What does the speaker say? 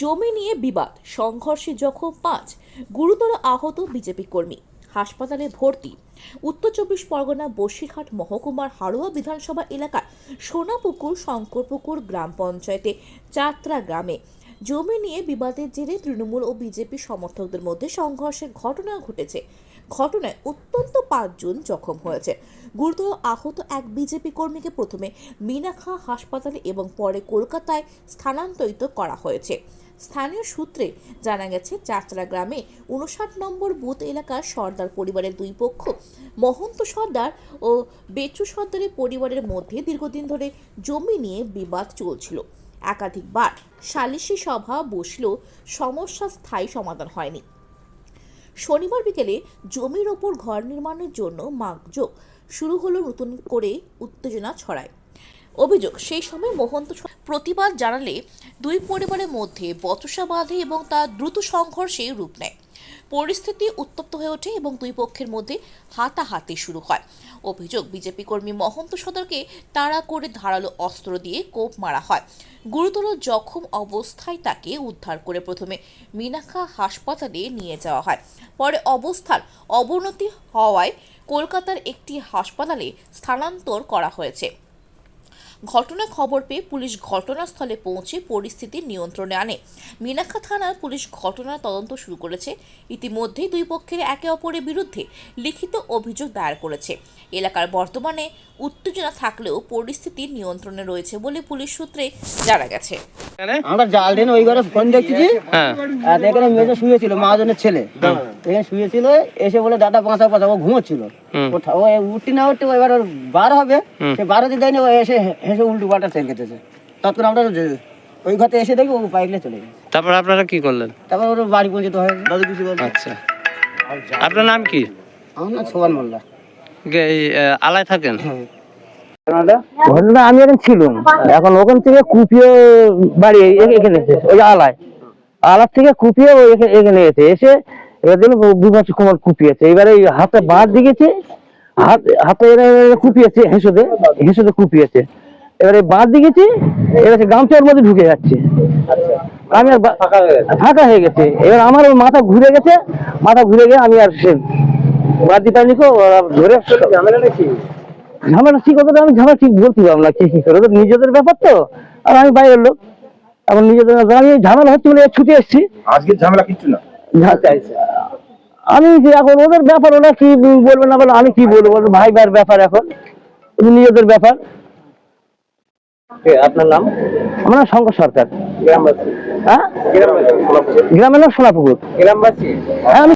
জমি নিয়ে বিবাদ, সংঘর্ষে জখম 5, গুরুতর আহত বিজেপি কর্মী, হাসপাতালে ভর্তি। উত্তর 24 পরগনা বসিরহাট মহকুমার হাড়োয়া বিধানসভা এলাকার সোনাপুকুর শঙ্করপুকুর গ্রাম পঞ্চায়েতে চাত্রা গ্রামে জমি নিয়ে বিবাদের জেরে তৃণমূল ও বিজেপি সমর্থকদের মধ্যে সংঘর্ষের ঘটনা ঘটেছে। ঘটনায় অত্যন্ত 5 জন জখম হয়েছে। গুরুতর আহত এক বিজেপি কর্মীকে প্রথমে মিনাখা হাসপাতালে এবং পরে কলকাতায় স্থানান্তরিত করা হয়েছে। স্থানীয় সূত্রে জানা গেছে, চাচড়া গ্রামে 59 নম্বর বুথ এলাকার সর্দার পরিবারের দুই পক্ষ, মহন্ত সর্দার ও বেচু সর্দারের পরিবারের মধ্যে দীর্ঘদিন ধরে জমি নিয়ে বিবাদ চলছিল। একাধিকবার সালিশি সভা বসলেও সমস্যার স্থায়ী সমাধান হয়নি। শনিবার বিকেলে জমির ওপর ঘর নির্মাণের জন্য মাগযোগ শুরু হলো, নতুন করে উত্তেজনা ছড়ায়। অভিযোগ, সেই সময় মহন্ত প্রতিবাদ জানালে দুই পরিবারের মধ্যে বচসা বাঁধে এবং তা দ্রুত সংঘর্ষে রূপ নেয়। পরিস্থিতি উত্তপ্ত হয়ে ওঠে এবং দুই পক্ষের মধ্যে হাতাহাতি শুরু হয়। অভিযোগ, বিজেপি কর্মী মহন্ত সদরকে তাড়া করে ধারালো অস্ত্র দিয়ে কোপ মারা হয়। গুরুতর জখম অবস্থায় তাকে উদ্ধার করে প্রথমে মিনাখা হাসপাতালে নিয়ে যাওয়া হয়। পরে অবস্থার অবনতি হওয়ায় কলকাতার একটি হাসপাতালে স্থানান্তর করা হয়েছে। ঘটনার খবর পেয়ে পুলিশ ঘটনাস্থলে পৌঁছে পরিস্থিতি নিয়ন্ত্রণে আনে। মিনাখা থানার পুলিশ ঘটনার তদন্ত শুরু করেছে। ইতিমধ্যেই দুই পক্ষের একে অপরের বিরুদ্ধে লিখিত অভিযোগ দায়ের করেছে। এলাকার বর্তমানে উত্তেজনা থাকলেও পরিস্থিতি নিয়ন্ত্রণে রয়েছে বলে পুলিশ সূত্রে জানা গেছে। আমরা জাল দিন ওই ঘরে ফোন দেখতেছি, এখানে মেজে শুয়েছিল, মহাজনের ছেলে এখানে শুয়েছিল, এসে বলে দাদা বাঁচা বাঁচা, ও ঘুমোচ্ছিল, ও উঠতে না উঠতে এবার ওর বার হবে, সে বার হতে দেয়নি, ও এসে হেসে উল্টো পাল্টা তেল খেতেছে। তৎক্ষণ আমরা ওই ঘরে এসে দেখি ও বাইকলে চলে গেছে। তারপর আপনারা কি করলেন? তারপর ওর বাড়ি পৌঁছতে হয়। দাদু কিছু বলছে? আচ্ছা, আপনার নাম কি? আমার নাম সোহান মোল্লা। আলায় থাকেন? ঘটনা আমি এখন ছিলাম, এখন ওখান থেকে কুপিয়ে বাড়ি এখানে ওই আলার থেকে কুপিয়ে এখানে এসে এবার দিন বিভাস কুমার কুপিয়েছে। এবারে হাতে বাদ দিয়েছে, হাতে কুপিয়েছে, হেসোদে কুপিয়েছে। এবারে বাদ দিয়েছি, এবার গামছার মধ্যে ঢুকে যাচ্ছে, আমি আর ফাঁকা হয়ে গেছে। এবার আমার ওই মাথা ঘুরে গেছে, মাথা ঘুরে গিয়ে আমি আর সে বাদ দিতে পারিনি। ধরে ঝামেলা ঠিক হতো, আমি ঝামেলা ঠিক বলতে পারবো না কি করে, নিজেদের ব্যাপার তো। আর আমি বাইরের লোক, এখন নিজেদের আমি ঝামেলা হচ্ছে বলে ছুটে এসেছি। আজকে ঝামেলা কিচ্ছু না, আমি যে এখন ওদের ব্যাপার, ওরা কি বলবে না বলে আমি কি বলবো, ভাই ভাইয়ের ব্যাপার, এখন নিজেদের ব্যাপার। আপনার নাম? আমার নাম শঙ্কর সরকার। গ্রামবাসী? হ্যাঁ, গ্রামের নাম সোনাপুকুর। গ্রামবাসী? হ্যাঁ, আমি